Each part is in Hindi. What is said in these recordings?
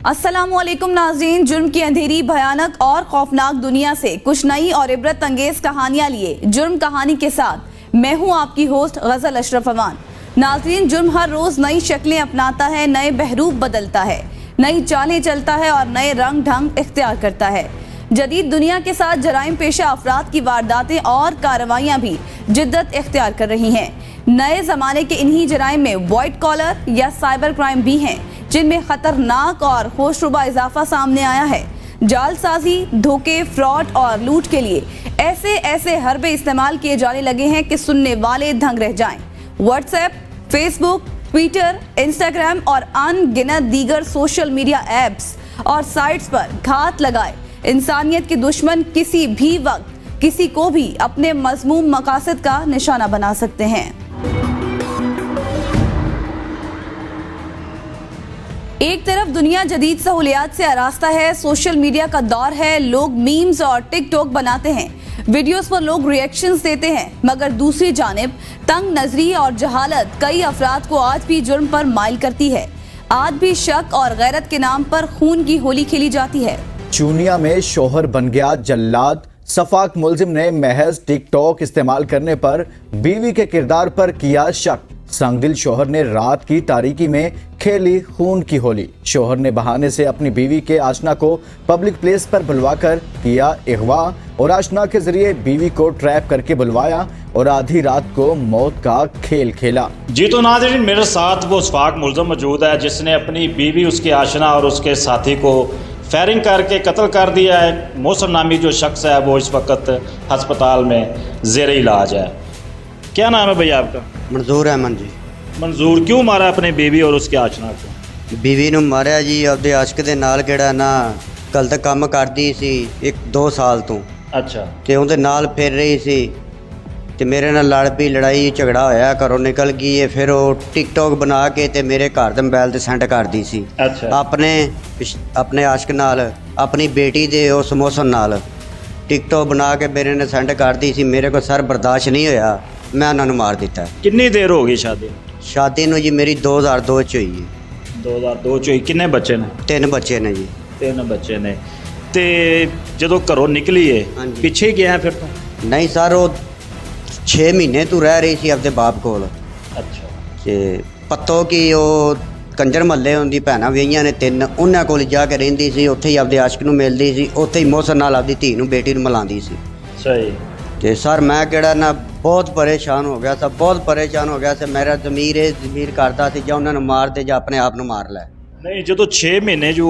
अस्सलामुअलैकुम नाज़रीन, जुर्म की अंधेरी भयानक और खौफनाक दुनिया से कुछ नई और इबरत अंगेज कहानियां लिए जुर्म कहानी के साथ मैं हूं आपकी होस्ट गजल अशरफ अमान। नाज़रीन, जुर्म हर रोज नई शक्लें अपनाता है, नए बहरूप बदलता है, नई चालें चलता है और नए रंग ढंग इख्तियार करता है। जदीद दुनिया के साथ जराइम पेशा अफराद की वारदातें और कार्रवाइयाँ भी जिद्दत इख्तियार कर रही हैं। नए ज़माने के इन्हीं जराइम में वाइट कॉलर या साइबर क्राइम भी हैं, जिनमें खतरनाक और होशरुबा इजाफा सामने आया है। जालसाजी, धोखे, फ्रॉड और लूट के लिए ऐसे ऐसे हरबे इस्तेमाल किए जाने लगे हैं कि सुनने वाले दंग रह जाएं। व्हाट्सएप, फेसबुक, ट्विटर, इंस्टाग्राम और अनगिनत दीगर सोशल मीडिया ऐप्स और साइट्स पर घात लगाए इंसानियत के दुश्मन किसी भी वक्त किसी को भी अपने मज़मूम मकासद का निशाना बना सकते हैं। एक तरफ दुनिया जदीद सहूलियात से आरास्ता है, सोशल मीडिया का दौर है, लोग मीम्स और टिकटॉक बनाते हैं, वीडियोस पर लोग रिएक्शंस देते हैं, मगर दूसरी जानिब तंग नजरी और जहालत कई अफराद को आज भी जुर्म पर माइल करती है। आज भी शक और गैरत के नाम पर खून की होली खेली जाती है। चूनिया में शोहर बन गया जल्लाद। सफाक मुलजिम ने महज टिकटॉक इस्तेमाल करने पर बीवी के किरदार पर किया शक। संगदिल शोहर ने रात की तारीकी में खेली खून की होली। शोहर ने बहाने से अपनी बीवी के आशना को पब्लिक प्लेस पर बुलवाकर किया अगवा और आशना के जरिए बीवी को ट्रैप करके बुलवाया और आधी रात को मौत का खेल खेला। जी तो नाज़रीन, मेरे साथ वो सफाक मुलजिम मौजूद है जिसने अपनी बीवी, उसके आशना और उसके साथी को फायरिंग करके कत्ल कर दिया है। मौसम नामी जो शख्स है वो इस वक्त हस्पताल में ज़ेर इलाज है। क्या नाम है भैया आपका? मंजूर अहमद जी। मंजूर, क्यों मारा अपने बीवी और उसके आशना को? बीवी ਨੂੰ ਮਾਰਿਆ ਜੀ ਆਪਦੇ ਆਸ਼ਕ ਦੇ ਨਾਲ, ਕਿਹੜਾ ਨਾ ਗਲਤ ਕੰਮ ਕਰਦੀ ਸੀ 1-2 ਸਾਲ ਤੋਂ। अच्छा। ਤੇ ਉਹਦੇ ਨਾਲ ਫਿਰ ਰਹੀ ਸੀ ਤੇ ਮੇਰੇ ਨਾਲ ਲੜ ਪਈ, ਲੜਾਈ ਝਗੜਾ ਹੋਇਆ, ਘਰੋਂ ਨਿਕਲ ਗਈ ਏ। ਫਿਰ ਉਹ ਟਿਕਟੌਕ ਬਣਾ ਕੇ ਤੇ ਮੇਰੇ ਘਰ ਦੇ ਮੋਬਾਈਲ ਤੇ ਸੈਂਡ ਕਰਦੀ ਸੀ अच्छा। ਆਪਣੇ ਆਸ਼ਕ ਨਾਲ, ਆਪਣੀ ਬੇਟੀ ਦੇ ਉਸ ਮੌਸਮ ਨਾਲ ਟਿਕਟੌਕ ਬਣਾ ਕੇ ਮੇਰੇ ਨਾਲ ਸੈਂਡ ਕਰਦੀ ਸੀ। ਮੇਰੇ ਕੋਲ ਸਰ ਬਰਦਾਸ਼ਤ ਨਹੀਂ ਹੋਇਆ, ਮੈਂ ਉਹਨਾਂ ਨੂੰ ਮਾਰ ਦਿੱਤਾ। कितनी देर हो गई शादी? ਸ਼ਾਦੀ ਨੂੰ ਜੀ ਮੇਰੀ 2002 ਚ ਹੋਈ ਹੈ। 2002 ਚ ਹੋਈ। ਕਿੰਨੇ ਬੱਚੇ ਨੇ? 3 ਬੱਚੇ ਨੇ ਜੀ। 3 ਬੱਚੇ ਨੇ। ਤੇ ਜਦੋਂ ਘਰੋਂ ਨਿਕਲੀ ਏ ਹਾਂਜੀ। ਪਿੱਛੇ ਹੀ ਗਿਆ ਫਿਰ ਤੋਂ? ਨਹੀਂ ਸਰ, ਉਹ 6 ਮਹੀਨੇ ਤੋਂ ਰਹਿ ਰਹੀ ਸੀ ਆਪਣੇ ਬਾਪ ਕੋਲ। ਅੱਛਾ। ਤੇ ਪੱਤੋ ਕਿ ਉਹ ਕੰਜਰ ਮਹੱਲੇ ਹੁੰਦੀ, ਭੈਣਾਂ ਵਿਆਹੀਆਂ ਨੇ 3, ਉਹਨਾਂ ਕੋਲ ਜਾ ਕੇ ਰਹਿੰਦੀ ਸੀ। ਉੱਥੇ ਹੀ ਆਪਣੇ ਆਸ਼ਕ ਨੂੰ ਮਿਲਦੀ ਸੀ, ਉੱਥੇ ਹੀ ਮੌਸਮ ਨਾਲ ਆਪਦੀ ਧੀ ਨੂੰ, ਬੇਟੀ ਨੂੰ ਮਿਲਾਉਂਦੀ ਸੀ। ਸਹੀ। ਤੇ ਸਰ ਮੈਂ ਕਿਹੜਾ ਨਾ ਬਹੁਤ ਪਰੇਸ਼ਾਨ ਹੋ ਗਿਆ ਸੀ, ਬਹੁਤ ਪਰੇਸ਼ਾਨ ਹੋ ਗਿਆ ਸੀ। ਮੇਰਾ ਜ਼ਮੀਰ ਕਰਦਾ ਸੀ ਜਾਂ ਉਹਨਾਂ ਨੂੰ ਮਾਰ ਦੇ ਜਾਂ ਆਪਣੇ ਆਪ ਨੂੰ ਮਾਰ ਲੈ। ਨਹੀਂ, ਜਦੋਂ 6 ਮਹੀਨੇ ਜੋ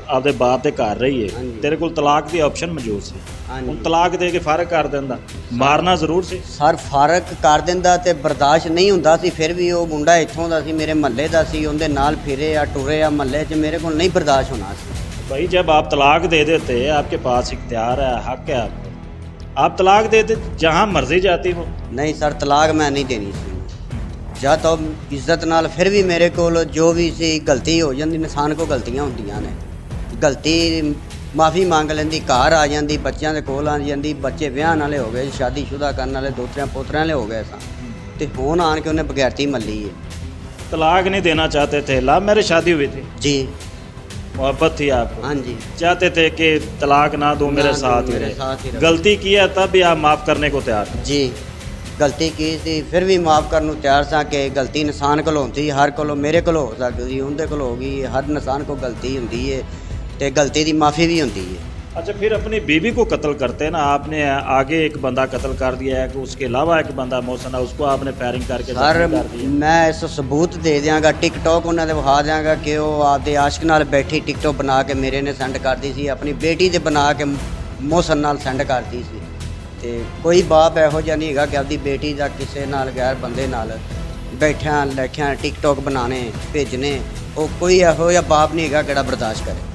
ਆਪਦੇ ਬਾਪ ਦੇ ਘਰ ਰਹੀ ਏ, ਹਾਂਜੀ। ਤੇਰੇ ਕੋਲ ਤਲਾਕ ਦੀ ਆਪਸ਼ਨ ਮੌਜੂਦ ਸੀ। ਹਾਂਜੀ। ਹੁਣ ਤਲਾਕ ਦੇ ਕੇ ਫਰਕ ਕਰ ਦਿੰਦਾ, ਮਾਰਨਾ ਜ਼ਰੂਰ ਸੀ। ਸਰ ਫਰਕ ਕਰ ਦਿੰਦਾ ਤੇ ਬਰਦਾਸ਼ਤ ਨਹੀਂ ਹੁੰਦਾ ਸੀ। ਫਿਰ ਵੀ ਉਹ ਮੁੰਡਾ ਇੱਥੋਂ ਦਾ ਸੀ, ਮੇਰੇ ਮਹੱਲੇ ਦਾ ਸੀ, ਉਹਦੇ ਨਾਲ ਫਿਰੇ ਆ, ਟੁਰੇ ਆ ਮਹੱਲੇ 'ਚ, ਮੇਰੇ ਕੋਲ ਨਹੀਂ ਬਰਦਾਸ਼ਤ ਹੋਣਾ ਸੀ। भाई जब आप तलाक दे देते, आपके पास इख्तियार है, हक है आपको, आप तलाक देते जहाँ मर्जी जाती वो। ਨਹੀਂ ਸਰ, ਤਲਾਕ ਮੈਂ ਨਹੀਂ ਦੇਣੀ ਸੀ। ਜਾਂ ਤਾਂ ਇੱਜ਼ਤ ਨਾਲ, ਫਿਰ ਵੀ ਮੇਰੇ ਕੋਲ ਜੋ ਵੀ ਸੀ ਗਲਤੀ ਹੋ ਜਾਂਦੀ, ਇਨਸਾਨ ਕੋਲ ਗਲਤੀਆਂ ਹੁੰਦੀਆਂ ਨੇ, ਗਲਤੀ ਮਾਫੀ ਮੰਗ ਲੈਂਦੀ, ਘਰ ਆ ਜਾਂਦੀ, ਬੱਚਿਆਂ ਦੇ ਕੋਲ ਆ ਜਾਂਦੀ। ਬੱਚੇ ਵਿਆਹਣ ਵਾਲੇ ਹੋ ਗਏ, ਸ਼ਾਦੀशुदा ਕਰਨ ਵਾਲੇ, ਦੋਤਰਿਆਂ ਪੋਤਰਿਆਂ ਵਾਲੇ ਹੋ ਗਏ ਸਾਂ, ਤੇ ਹੁਣ ਆਣ ਕੇ ਉਹਨੇ ਬਗੈਰਤੀ ਮੱਲੀ ਹੈ। तलाक नहीं देना चाहते थे, लव मैरिज शादी हुई थी, जी मोहब्बत थी आपको, हाँ जी। चाहते थे कि तलाक ना दो, मेरे साथ ही मेरे रहे। साथ ही रहे। गलती किया तब भी आप माफ़ करने को तैयार थे। जी ਗਲਤੀ ਕੀ ਸੀ, ਫਿਰ ਵੀ ਮਾਫ ਕਰਨ ਨੂੰ ਤਿਆਰ ਸਾਂ ਕਿ ਗਲਤੀ ਇਨਸਾਨ ਕੋਲ ਹੁੰਦੀ, ਹਰ ਕੋਲੋਂ, ਮੇਰੇ ਕੋਲ ਹੋ ਸਕਦੀ, ਉਹਦੇ ਕੋਲ ਹੋ ਗਈ। ਹਰ ਇਨਸਾਨ ਕੋਲ ਗਲਤੀ ਹੁੰਦੀ ਹੈ ਤੇ ਗਲਤੀ ਦੀ ਮਾਫੀ ਵੀ ਹੁੰਦੀ ਹੈ। अच्छा, फिर अपनी बीवी को कत्ल करते हैं ना, आपने आगे एक बंदा कत्ल कर दिया है कि उसके अलावा एक बंदा मौसम है, उसको आपने फायरिंग करके ਸਰ जख्मी कर दिया। ਮੈਂ ਇਸ ਸਬੂਤ ਦੇ ਦਿਆਂਗਾ, ਟਿਕਟੌਕ ਉਹਨਾਂ ਦੇ ਵਿਖਾ ਦਿਆਂਗਾ ਕਿ ਉਹ ਆਪਦੇ ਆਸ਼ਕ ਨਾਲ ਬੈਠੀ ਟਿਕਟੌਕ ਬਣਾ ਕੇ ਮੇਰੇ ਨੇ ਸੈਂਡ ਕਰਦੀ ਸੀ, ਆਪਣੀ ਬੇਟੀ ਦੇ ਬਣਾ ਕੇ ਮੌਸਮ ਨਾਲ ਸੈਂਡ ਕਰਦੀ ਸੀ। ਤੇ ਕੋਈ ਬਾਪ ਇਹੋ ਜਿਹਾ ਨਹੀਂ ਹੈਗਾ ਕਿ ਆਪਦੀ ਬੇਟੀ ਦਾ ਕਿਸੇ ਨਾਲ, ਗੈਰ ਬੰਦੇ ਨਾਲ ਬੈਠਿਆਂ ਲੈਖਿਆਂ ਟਿਕਟੌਕ ਬਣਾਉਣੇ, ਭੇਜਣੇ, ਉਹ ਕੋਈ ਇਹੋ ਜਿਹਾ ਬਾਪ ਨਹੀਂ ਹੈਗਾ ਕਿਹੜਾ ਬਰਦਾਸ਼ਤ ਕਰੇ।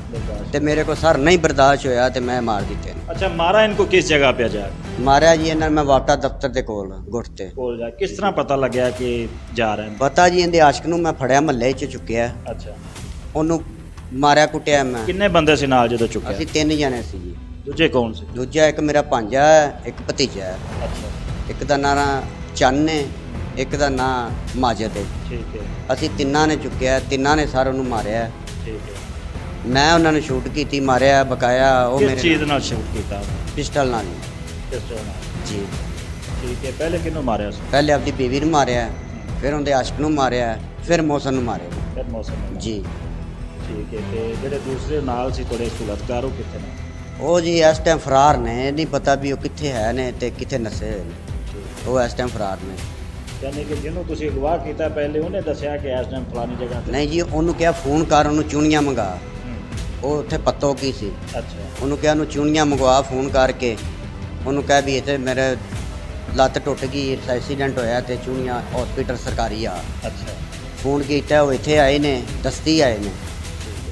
ਤੇ ਮੇਰੇ ਕੋਲ ਸਰ ਨਹੀਂ ਬਰਦਾਸ਼ਤ ਹੋਇਆ ਤੇ ਮੈਂ ਮਾਰ ਦਿੱਤੇ ਨੇ। अच्छा, मारा इनको किस जगह पे जा? ਮਾਰਿਆ ਜੀ ਇਹਨਾਂ ਨੂੰ ਮੈਂ ਵਾਟਾ ਦਫ਼ਤਰ ਦੇ ਕੋਲ ਗੁੱਟ ਤੇ। बोल जा, किस तरह पता लग गया कि जा रहे हैं? ਪਤਾ ਜੀ, ਇਹਦੇ ਆਸ਼ਕ ਨੂੰ ਮੈਂ ਫੜਿਆ, ਮਹੱਲੇ 'ਚ ਚੁੱਕਿਆ, अच्छा। ਉਹਨੂੰ ਮਾਰਿਆ ਕੁੱਟਿਆ ਮੈਂ। किन्ने बंदे से नाल जो चुके? ਅਸੀਂ 3 ਜਣੇ ਸੀ ਜੀ। दूजे कौन से? ਦੂਜਾ ਇੱਕ ਮੇਰਾ ਭਾਂਜਾ ਹੈ, ਇੱਕ ਭਤੀਜਾ ਹੈ। अच्छा, ਇੱਕ ਦਾ ਨਾਂ ਚੰਨ ਹੈ, ਇੱਕ ਦਾ ਨਾਂ ਮਾਜਦ ਹੈ। ठीक है, ਅਸੀਂ ਤਿੰਨਾਂ ਨੇ ਚੁੱਕਿਆ, ਤਿੰਨਾਂ ਨੇ ਸਰ ਉਹਨੂੰ ਮਾਰਿਆ। ठीक है। ਮੈਂ ਉਹਨਾਂ ਨੂੰ ਸ਼ੂਟ ਕੀਤੀ, ਮਾਰਿਆ, ਬਕਾਇਆ। ਉਹ ਕਿਸ ਮੇਰੇ ਚੀਜ਼ ਨਾਲ ਸ਼ੂਟ ਕੀਤਾ ਪਿਸਟਲ ਨਾਲ ਹੀ। ਪਿਸਟਲ ਨਾਲ? ਜੀ। ਠੀਕ ਹੈ, ਪਹਿਲੇ ਕਿਹਨੂੰ ਮਾਰਿਆ ਸੀ? ਪਹਿਲੇ ਆਪਣੀ ਬੀਵੀ ਨੂੰ ਮਾਰਿਆ, ਫਿਰ ਉਹਦੇ ਆਸ਼ਕ ਨੂੰ ਮਾਰਿਆ, ਫਿਰ ਮੌਸਮ ਨੂੰ ਮਾਰਿਆ। ਫਿਰ ਮੌਸਮ ਨੂੰ? ਜੀ। ਠੀਕ ਹੈ, ਤੇ ਜਿਹੜੇ ਦੂਸਰੇ ਨਾਲ ਸੀ ਤੁਹਾਡੇ ਸੁਲਤਕਾਰ, ਉਹ ਕਿੱਥੇ ਨੇ? ਉਹ ਜੀ ਇਸ ਟਾਈਮ ਫਰਾਰ ਨੇ, ਇਹ ਨਹੀਂ ਪਤਾ ਵੀ ਉਹ ਕਿੱਥੇ ਹੈ ਨੇ ਤੇ ਕਿੱਥੇ ਨਸੇ ਹੋਏ ਨੇ। ਉਹ ਇਸ ਟਾਈਮ ਫਰਾਰ ਨੇ। ਯਾਨੀ ਕਿ ਜਿਹਨੂੰ ਤੁਸੀਂ ਅਗਵਾ ਕੀਤਾ ਪਹਿਲੇ ਉਹਨੇ ਦੱਸਿਆ ਕਿ ਇਸ ਟਾਈਮ ਫਲਾਣੀ ਜਗ੍ਹਾ ਤੇ? ਨਹੀਂ ਜੀ, ਉਹਨੂੰ ਕਿਹਾ ਫੋਨ ਕਰ, ਉਹਨੂੰ ਚੂੜੀਆਂ ਮੰਗਾ। ਉਹ ਉੱਥੇ ਪੱਤੋ ਕੀ ਸੀ। ਅੱਛਾ। ਉਹਨੂੰ ਕਿਹਾ ਉਹਨੂੰ ਚੂੜੀਆਂ ਮੰਗਵਾ ਫੋਨ ਕਰਕੇ। ਉਹਨੂੰ ਕਹਿ ਵੀ ਇੱਥੇ ਮੇਰੇ ਲੱਤ ਟੁੱਟ ਗਈ, ਐਕਸੀਡੈਂਟ ਹੋਇਆ ਤੇ ਚੂੜੀਆਂ ਹਸਪੀਟਲ ਸਰਕਾਰੀ ਆ। ਅੱਛਾ। ਫੋਨ ਕੀਤਾ, ਉਹ ਇੱਥੇ ਆਏ ਨੇ, ਦਸਤੀ ਆਏ ਨੇ।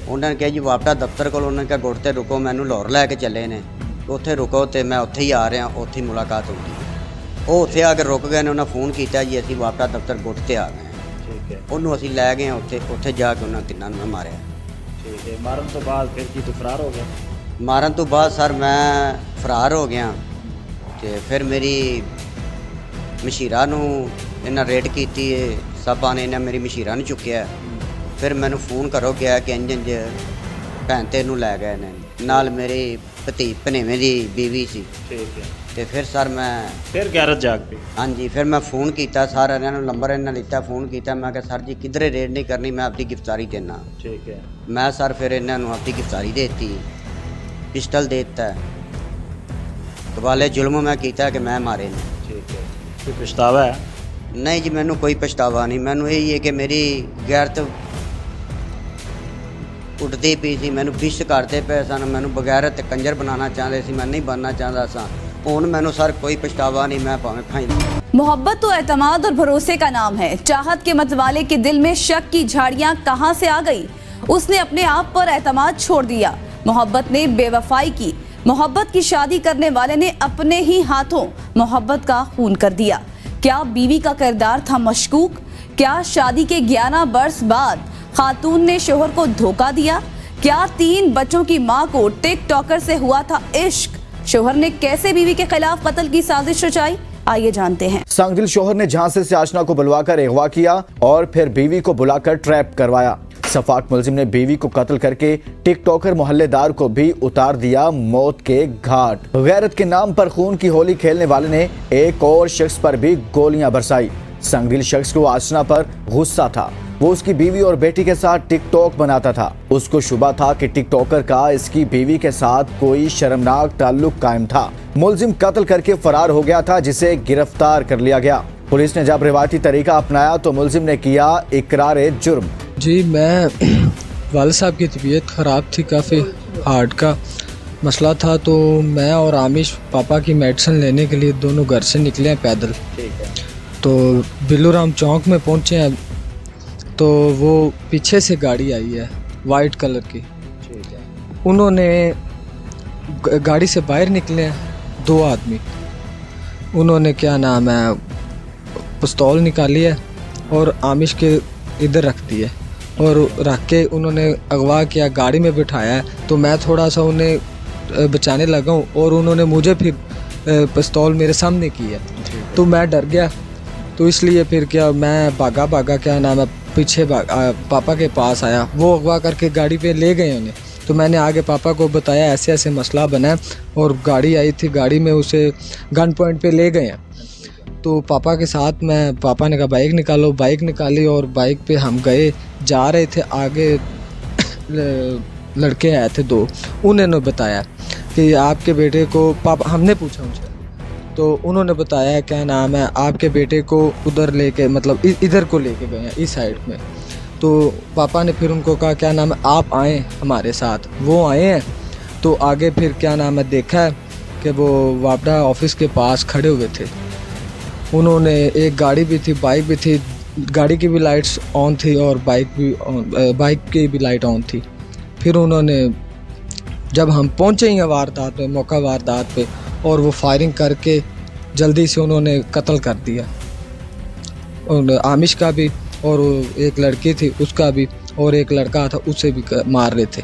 ਉਹਨਾਂ ਨੇ ਕਿਹਾ ਜੀ ਵਾਪਟਾ ਦਫ਼ਤਰ ਕੋਲ। ਉਹਨਾਂ ਨੇ ਕਿਹਾ ਗੁੜ 'ਤੇ ਰੁਕੋ, ਮੈਨੂੰ ਲਾਹੌਰ ਲੈ ਕੇ ਚੱਲੇ ਨੇ, ਉੱਥੇ ਰੁਕੋ ਤੇ ਮੈਂ ਉੱਥੇ ਹੀ ਆ ਰਿਹਾ, ਉੱਥੇ ਹੀ ਮੁਲਾਕਾਤ ਹੋਊਗੀ। ਉਹ ਉੱਥੇ ਆ ਕੇ ਰੁਕ ਗਏ ਨੇ। ਉਹਨਾਂ ਫੋਨ ਕੀਤਾ ਜੀ ਅਸੀਂ ਵਾਪਟਾ ਦਫ਼ਤਰ ਗੁੜ 'ਤੇ ਆ ਗਏ। ਠੀਕ ਹੈ। ਉਹਨੂੰ ਅਸੀਂ ਲੈ ਗਏ ਉੱਥੇ ਜਾ ਕੇ ਉਹਨਾਂ ਤਿੰਨਾਂ ਨੂੰ ਮਾਰਿਆ। ਠੀਕ ਹੈ, ਮਾਰਨ ਤੋਂ ਬਾਅਦ ਫਿਰ ਕੀ ਤੂੰ ਫਰਾਰ ਹੋ ਗਿਆ? ਮਾਰਨ ਤੋਂ ਬਾਅਦ ਸਰ ਮੈਂ ਫਰਾਰ ਹੋ ਗਿਆ ਤੇ ਫਿਰ ਮੇਰੀ ਮਸ਼ੀਰਾ ਨੂੰ ਇਹਨਾਂ ਰੇਡ ਕੀਤੀ। ਸਭਾ ਨੇ ਇਹਨਾਂ ਮੇਰੀ ਮਸ਼ੀਰਾ ਨੂੰ ਚੁੱਕਿਆ। ਫਿਰ ਮੈਨੂੰ ਫੋਨ ਕਰੋ ਗਿਆ ਕਿ ਇੰਜ ਭੈਣ ਤੇ ਨੂੰ ਲੈ ਗਏ ਨੇ, ਨਾਲ ਮੇਰੀ ਭਣੇਵੇਂ ਦੀ ਬੀਵੀ ਸੀ। ਠੀਕ ਹੈ। ਤੇ ਫਿਰ ਸਰ ਮੈਂ ਫਿਰ ਗੈਰਤ ਜਾਗ ਪਈ? ਹਾਂਜੀ, ਫਿਰ ਮੈਂ ਫੋਨ ਕੀਤਾ ਸਾਰਿਆਂ ਨੂੰ, ਨੰਬਰ ਇਹਨਾਂ ਲਿੱਤਾ, ਫੋਨ ਕੀਤਾ। ਮੈਂ ਕਿਹਾ ਸਰ ਜੀ ਕਿਧਰੇ ਰੇਡ ਨਹੀਂ ਕਰਨੀ, ਮੈਂ ਆਪਣੀ ਗ੍ਰਿਫਤਾਰੀ ਦੇਣਾ। ਠੀਕ ਹੈ। ਮੈਂ ਸਰ ਫਿਰ ਇਹਨਾਂ ਨੂੰ ਆਪਣੀ ਗ੍ਰਿਫਤਾਰੀ ਦੇ ਦਿੱਤੀ, ਪਿਸਟਲ ਦੇ ਦਿੱਤਾ। ਕਬਾਲੇ ਜ਼ੁਲਮ ਮੈਂ ਕੀਤਾ ਕਿ ਮੈਂ ਮਾਰੇ ਨੇ। ਠੀਕ ਹੈ। ਕੋਈ ਪਛਤਾਵਾ ਹੈ? ਨਹੀਂ ਜੀ, ਮੈਨੂੰ ਕੋਈ ਪਛਤਾਵਾ ਨਹੀਂ। ਮੈਨੂੰ ਇਹ ਹੈ ਕਿ ਮੇਰੀ ਗੈਰਤ ਉੱਡਦੀ ਪਈ ਸੀ, ਮੈਨੂੰ ਵਿਸ਼ ਕਰਦੇ ਪਏ ਸਨ, ਮੈਨੂੰ ਬਗੈਰਤ ਕੰਜਰ ਬਣਾਉਣਾ ਚਾਹੁੰਦੇ ਸੀ, ਮੈਂ ਨਹੀਂ ਬਣਨਾ ਚਾਹੁੰਦਾ ਸਾਂ। ਹੁਣ ਮੈਨੂੰ सर कोई पछतावा नहीं, मैं भावें फाइन। मोहब्बत तो एतमाद और भरोसे का नाम है। चाहत के मतवाले के दिल में शक की झाड़ियां कहां से आ गई? उसने अपने आप पर एतमाद छोड़ दिया। मोहब्बत ने बेवफाई की। मोहब्बत की शादी करने वाले ने अपने ही हाथों मोहब्बत का खून कर दिया। क्या बीवी का किरदार था मशकूक? क्या शादी के 11 बरस बाद खातून ने शोहर को धोखा दिया? क्या 3 बच्चों की मां को टिकटॉकर से हुआ था इश्क? शोहर ने कैसे बीवी के खिलाफ कत्ल की साजिश रचाई? आइए जानते हैं। संगदिल शोहर ने झांसे से आशना को बुलवाकर अगवा किया और फिर बीवी को बुलाकर ट्रैप करवाया। सफाक मुलजिम ने बीवी को कत्ल करके टिकटॉकर मोहल्लेदार को भी उतार दिया मौत के घाट। गैरत के नाम पर खून की होली खेलने वाले ने एक और शख्स पर भी गोलियां बरसाई। संगदिल शख्स को आशना पर गुस्सा था। वो उसकी बीवी और बेटी के साथ टिकटॉक बनाता था। उसको शुबा था कि टिकटॉकर का इसकी बीवी के साथ कोई शर्मनाक ताल्लुक कायम था। मुलजिम कत्ल करके फरार हो गया था, जिसे गिरफ्तार कर लिया गया। पुलिस ने जब रिवायती तरीका अपनाया तो मुलजिम ने किया इकरार जुर्म। जी, मैं वालिद साहब की तबीयत ख़राब थी, काफ़ी हार्ट का मसला था, तो मैं और आमिश पापा की मेडिसिन लेने के लिए दोनों घर से निकले हैं पैदल। ठीक है। तो बिल्लूराम चौक में पहुँचे हैं, तो वो पीछे से गाड़ी आई है वाइट कलर की। ठीक है। उन्होंने गाड़ी से बाहर निकले हैं 2 आदमी। उन्होंने क्या नाम है पिस्तौल निकाली है और आमिश के इधर रख दी है और रख के उन्होंने अगवा किया, गाड़ी में बिठाया है। तो मैं थोड़ा सा उन्हें बचाने लगा हूँ और उन्होंने मुझे फिर पिस्तौल मेरे सामने की है, तो मैं डर गया। तो इसलिए फिर क्या मैं भागा क्या नाम है पीछे पापा के पास आया। वो अगवा करके गाड़ी पे ले गए उन्हें। तो मैंने आगे पापा को बताया ऐसे ऐसे मसला बना है और गाड़ी आई थी, गाड़ी में उसे गन पॉइंट पे ले गए हैं। तो पापा के साथ मैं, पापा ने कहा बाइक निकालो, बाइक निकाली और बाइक पे हम गए। जा रहे थे, आगे लड़के आए थे 2, उन्होंने बताया कि आपके बेटे को, पापा हमने पूछा उनसे, तो उन्होंने बताया क्या नाम है आपके बेटे को उधर लेके, मतलब इधर को लेके गए हैं, इस साइड में। तो पापा ने फिर उनको कहा क्या नाम है आप आए हमारे साथ। वो आए हैं, तो आगे फिर क्या नाम है देखा है कि वो वापडा ऑफिस के पास खड़े हुए थे। उन्होंने, एक गाड़ी भी थी, बाइक भी थी, गाड़ी की भी लाइट्स ऑन थी और बाइक की भी लाइट ऑन थी। फिर उन्होंने, जब हम पहुँचे ही वारदात पे, मौका वारदात पे, और वो फायरिंग करके जल्दी से उन्होंने कत्ल कर दिया। और आमिश का भी, और एक लड़की थी उसका भी, और एक लड़का था उसे भी मार रहे थे।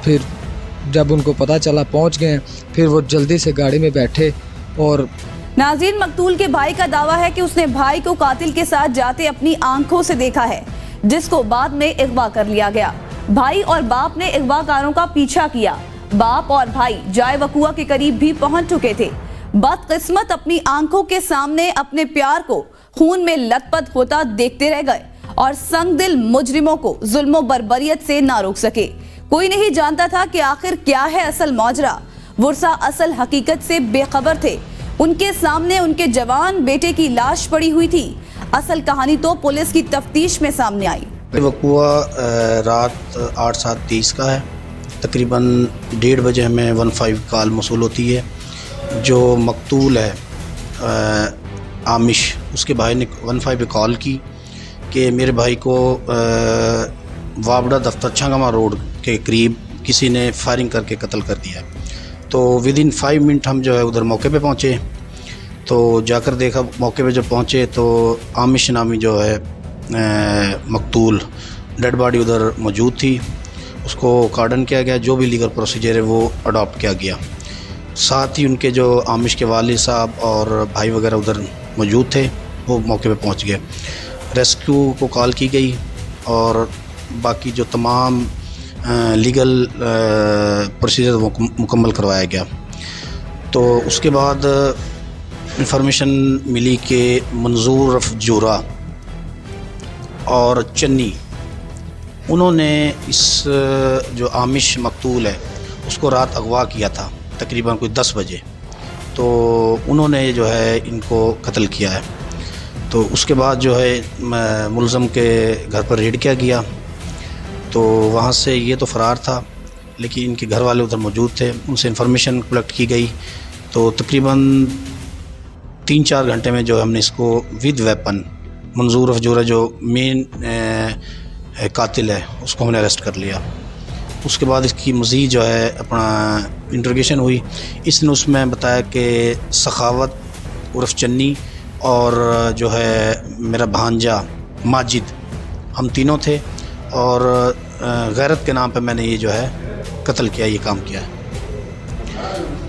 फिर जब उनको पता चला पहुंच गए, फिर वो जल्दी से गाड़ी में बैठे। और नाज़रीन, मकतूल के भाई का दावा है कि उसने भाई को कातिल के साथ जाते अपनी आंखों से देखा है, जिसको बाद में अगवा कर लिया गया। भाई और बाप ने अगवाकारों का पीछा किया। बाप और भाई जाय वकुआ के करीब भी पहुंच चुके थे। बदकिस्मत अपनी आंखों के सामने अपने प्यार को खून में लथपथ होता देखते रह गए और संगदिल मुजरिमों को जुल्मों बर्बरियत से ना रोक सके। कोई नहीं जानता था कि आखिर क्या है असल मौजरा। वुरसा असल हकीकत से बेखबर थे। उनके सामने उनके जवान बेटे की लाश पड़ी हुई थी। असल कहानी तो पुलिस की तफ्तीश में सामने आई। वकुआ रात 8:30 का है। तकरीबन 1:30 बजे हमें 15 कॉल मौसूल होती है। जो मकतूल है आमिश, उसके भाई ने 15 पे कॉल की कि मेरे भाई को वाबड़ा दफ्तर छंगमा रोड के करीब किसी ने फायरिंग करके कत्ल कर दिया। तो विद इन 5 मिनट हम जो है उधर मौके पे पहुँचे। तो जाकर देखा, मौके पे जब पहुँचे तो आमिश नामी जो है मकतूल डेड बॉडी उधर मौजूद थी। उसको कार्डन किया गया, जो भी लीगल प्रोसीजर है वो अडॉप्ट किया गया। साथ ही उनके जो आमिश के वालिद साहब और भाई वगैरह उधर मौजूद थे, वो मौके पे पहुंच गए। रेस्क्यू को कॉल की गई और बाकी जो तमाम लीगल प्रोसीजर वो मुकम्मल करवाया गया। तो उसके बाद इंफॉर्मेशन मिली कि मंजूर रफजूरा और चन्नी, उन्होंने इस जो आमिश मकतूल है उसको रात अगवा किया था तकरीबन कोई 10 बजे। तो उन्होंने जो है इनको कत्ल किया है। तो उसके बाद जो है मुलज़म के घर पर रेड किया गया। तो वहाँ से ये तो फ़रार था, लेकिन इनके घर वाले उधर मौजूद थे। उनसे इंफॉर्मेशन कलेक्ट की गई। तो तकरीबन 3-4 घंटे में जो हमने इसको विद वेपन मंजूर रफजूरा जो मेन कातिल है उसको हमने अरेस्ट कर लिया। उसके बाद इसकी मज़ीद जो है अपना इंट्रोगेशन हुई। इसने उसमें बताया कि सखावत उर्फ चन्नी और जो है मेरा भांजा माजिद, हम तीनों थे और गैरत के नाम पे मैंने ये जो है कत्ल किया, ये काम किया है।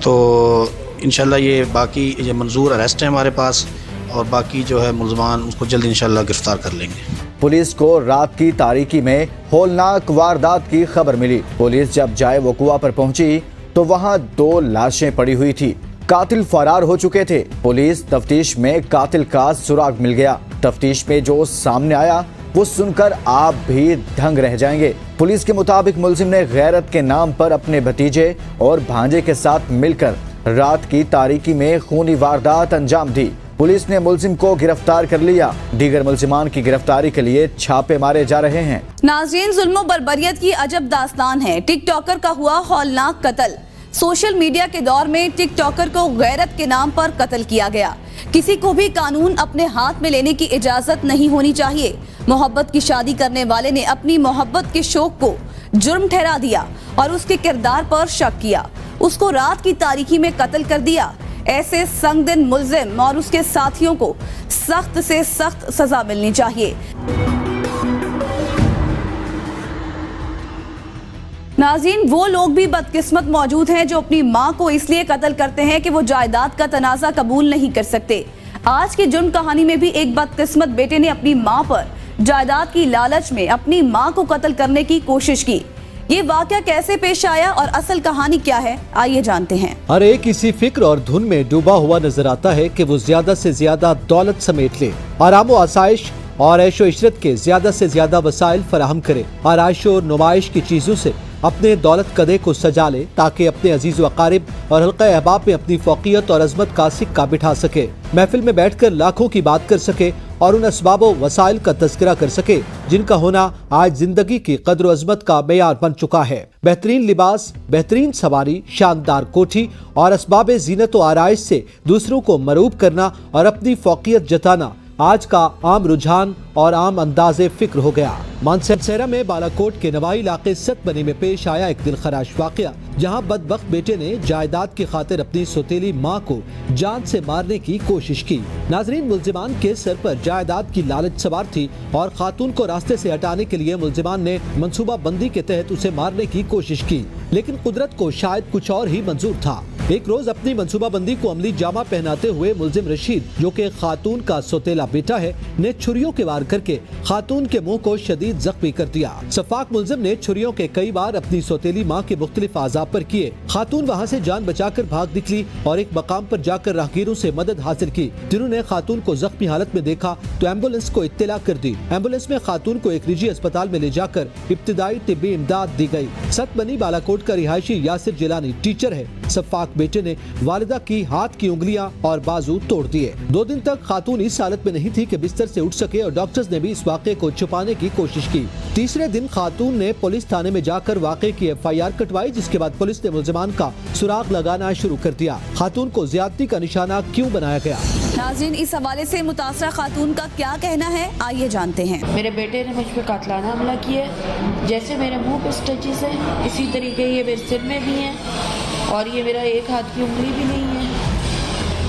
तो इंशाल्लाह ये बाकी ये मंजूर अरेस्ट है हमारे पास और बाकी जो है मुलज़मान उसको जल्द इंशाल्लाह गिरफ्तार कर लेंगे। पुलिस को रात की तारीकी में होलनाक वारदात की खबर मिली। पुलिस जब जाय वकुआ पर पहुंची तो वहां 2 लाशें पड़ी हुई थी। कातिल फरार हो चुके थे। पुलिस तफ्तीश में कातिल का सुराग मिल गया। तफ्तीश में जो सामने आया वो सुनकर आप भी दंग रह जाएंगे। पुलिस के मुताबिक मुलजिम ने गैरत के नाम पर अपने भतीजे और भांजे के साथ मिलकर रात की तारीकी में खूनी वारदात अंजाम दी। पुलिस ने मुलजिम को गिरफ्तार कर लिया। दीगर मुलजिमान की गिरफ्तारी के लिए छापे मारे जा रहे हैं। नाज़रीन, जुल्म बर्बरियत की अजब दास्तान है। टिकटॉकर का हुआ हौलनाक कत्ल। सोशल मीडिया के दौर में टिकटॉकर को गैरत के नाम पर कत्ल किया गया। किसी को भी कानून अपने हाथ में लेने की इजाजत नहीं होनी चाहिए। मोहब्बत की शादी करने वाले ने अपनी मोहब्बत के शौक को जुर्म ठहरा दिया और उसके किरदार पर शक किया। उसको रात की तारीकी में कत्ल कर दिया। ऐसे संगदिन मुलजिम और उसके साथियों को सख्त से सख्त सजा मिलनी चाहिए। नाज़रीन, वो लोग भी बदकिस्मत मौजूद हैं जो अपनी मां को इसलिए कत्ल करते हैं कि वो जायदाद का तनाज़ा कबूल नहीं कर सकते। आज की जुर्म कहानी में भी एक बदकिस्मत बेटे ने अपनी मां पर जायदाद की लालच में अपनी मां को कत्ल करने की कोशिश की। ये वाकया कैसे पेश आया और असल कहानी क्या है, आइए जानते हैं। हर एक इसी फिक्र और धुन में डूबा हुआ नजर आता है कि वो ज्यादा से ज्यादा दौलत समेट ले, आराम व आसाइश और ऐशो इशरत के ज्यादा से ज्यादा वसाइल फराहम करे, आराइश और नुमाइश की चीजों से अपने दौलत कदे को सजा ले ताकि अपने अजीज व अकारिब और हल्का अहबाब में अपनी फौकियत और अजमत का सिक्का बिठा सके, महफिल में बैठकर लाखों की बात कर सके और उन असबाब व वसाइल का तज़किरा कर सके जिनका होना आज जिंदगी की कद्र व अजमत का मेयार बन चुका है। बेहतरीन लिबास, बेहतरीन सवारी, शानदार कोठी और असबाब जीनत व आराइश से दूसरों को मरूब करना और अपनी फौकियत जताना आज का आम रुझान और आम अंदाज़े फिक्र हो गया। मानसहरा में बालाकोट के नवाई इलाके सतबनी में पेश आया एक दिलखराश वाकया, जहां बदबख्त बेटे ने जायदाद की खातिर अपनी सौतेली मां को जान से मारने की कोशिश की। नाजरीन, मुलजिमान के सर पर जायदाद की लालच सवार थी और खातून को रास्ते से हटाने के लिए मुलजिमान ने मंसूबा बंदी के तहत उसे मारने की कोशिश की, लेकिन कुदरत को शायद कुछ और ही मंजूर था। एक रोज अपनी मंसूबाबंदी को अमली जामा पहनाते हुए मुलजिम रशीद, जो कि खातून का सौतेला बेटा है, ने छुरियों के वार करके खातून के मुंह को शदीद जख्मी कर दिया। सफाक मुलजिम ने छुरियों के कई बार अपनी सौतेली मां के मुख्तलिफ आज़ा पर किए। खातून वहां से जान बचाकर भाग निकली और एक मकाम पर जाकर राहगीरों से मदद हासिल की, जिन्होंने खातून को जख्मी हालत में देखा तो एम्बुलेंस को इत्तला कर दी। एम्बुलेंस में खातून को एक निजी अस्पताल में ले जाकर इब्तिदाई तिब्बी इमदाद दी गई। सतबनी बालाकोट का रिहायशी यासिर जिलानी टीचर है। सफाक बेटे ने वालिदा की हाथ की उंगलियां और बाजू तोड़ दिए। 2 दिन तक खातून इस हालत में नहीं थी कि बिस्तर से उठ सके और डॉक्टर्स ने भी इस वाक़े को छुपाने की कोशिश की। तीसरे दिन खातून ने पुलिस थाने में जाकर वाक़े की FIR कटवाई, जिसके बाद पुलिस ने मुल्जिमान का सुराग लगाना शुरू कर दिया। खातून को ज्यादती का निशाना क्यों बनाया गया? नाज़रीन, इस हवाले से मुतासरा खातून का क्या कहना है, आइए जानते हैं। मेरे बेटे ने मुझ पर कातलाना हमला किया है। जैसे मेरे मुंह पे स्टिचेस हैं, इसी तरीके ये मेरे सिर में भी हैं और ये मेरा एक हाथ की उंगली भी नहीं है।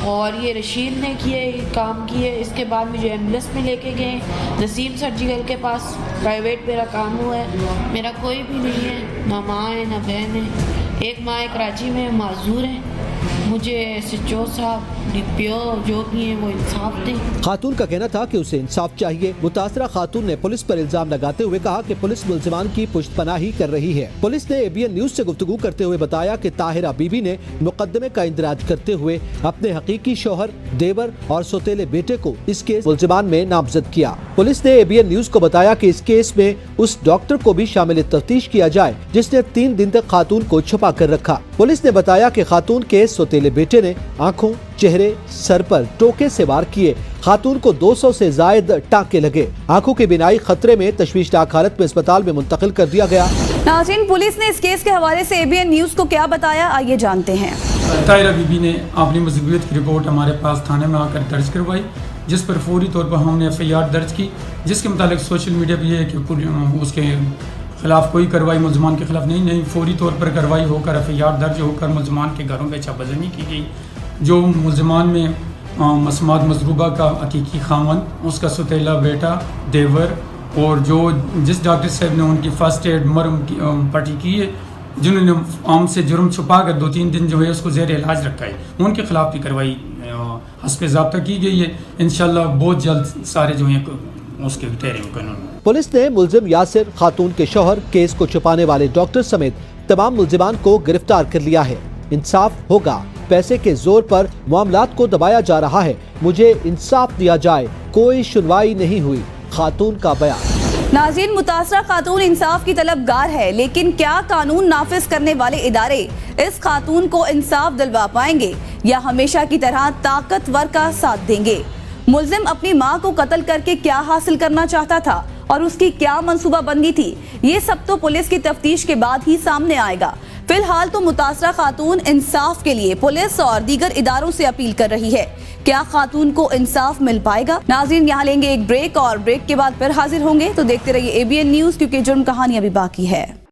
और ये रशीद ने किए काम किए। इसके बाद मुझे एम्बुलेंस में लेके गए नसीम सर्जिकल के पास। प्राइवेट मेरा काम हुआ है। मेरा कोई भी नहीं है, ना माँ है ना बहन है। एक माँ कराची में माजूर है। मुझे SHO साहब DPO जो भी हैं वो इंसाफ दें। खातून का कहना था कि उसे इंसाफ चाहिए। मुतासरा खातून ने पुलिस पर इल्जाम लगाते हुए कहा कि पुलिस मुल्जिमान की पुश्तपनाही कर रही है। पुलिस ने ABN न्यूज से गुफ्तगू करते हुए बताया कि ताहिरा बीबी ने मुकदमे का इंदराज करते हुए अपने हकीकी शौहर, देवर और सौतेले बेटे को इस केस मुल्जिमान में नामजद किया। पुलिस ने ABN न्यूज को बताया कि इस केस में उस डॉक्टर को भी शामिल तफ्तीश किया जाए जिसने 3 दिन तक खातून को छुपा कर रखा। पुलिस ने बताया कि खातून के सौतेले बेटे ने आँखों, चेहरे, सर पर टोके से वार किए। खातून को 200 से जायद टाँके लगे। आंखों की बिनाई खतरे में, तशवीशनाक हालत में अस्पताल में मुंतकिल कर दिया गया। नाज़रीन, पुलिस ने इस केस के हवाले से ABN न्यूज को क्या बताया, आइए जानते हैं। ताहिरा बीबी ने अपनी मजबूरियत की रिपोर्ट हमारे पास थाने में आकर दर्ज करवाई, जिस पर फौरी तौर पर हमने FIR दर्ज की, जिसके मुताबिक सोशल मीडिया पर यह है कि उसके खिलाफ कोई कार्रवाई मुल्जिमान के खिलाफ नहीं, फौरी तौर पर कार्रवाई होकर FIR दर्ज होकर मुल्जिमान के घरों में छापाजनी की गई। जो मुल्जिमान में मसमात मजरूबा का हकीकी खामन, उसका सौतेला बेटा, देवर और जो जिस डॉक्टर साहब ने उनकी फर्स्ट एड मरम की पट्टी की है, जिन्होंने आम से जुर्म छुपा कर 2-3 दिन जो है उसको ज़ेर इलाज रखा है, उनके खिलाफ भी कार्रवाई हस्ब ज़ाब्ता की गई है। इंशाल्लाह बहुत जल्द सारे जो हैं उसके ठहरेंगे कानून। पुलिस ने मुल्जिम यासिर, खातून के शौहर, केस को छुपाने वाले डॉक्टर समेत तमाम मुल्जिमान को गिरफ्तार कर लिया है। इंसाफ होगा। पैसे के जोर पर मामलात को दबाया जा रहा है। मुझे इंसाफ दिया जाए। कोई सुनवाई नहीं हुई। खातून का बयान। नाज़रीन, मुतासरा खातून इंसाफ की तलबगार है, लेकिन क्या कानून नाफिज करने वाले इदारे इस खातून को इंसाफ दिलवा पाएंगे या हमेशा की तरह ताकतवर का साथ देंगे? मुल्जिम अपनी मां को कत्ल करके क्या हासिल करना चाहता था और उसकी क्या मंसूबाबंदी थी, ये सब तो पुलिस की तफ्तीश के बाद ही सामने आएगा। फिलहाल तो मुतासरा खातून इंसाफ के लिए पुलिस और दीगर इदारों से अपील कर रही है। क्या खातून को इंसाफ मिल पाएगा? नाज़रीन, यहाँ लेंगे एक ब्रेक और ब्रेक के बाद फिर हाजिर होंगे, तो देखते रहिए ABN न्यूज, क्योंकि जुर्म कहानी अभी बाकी है।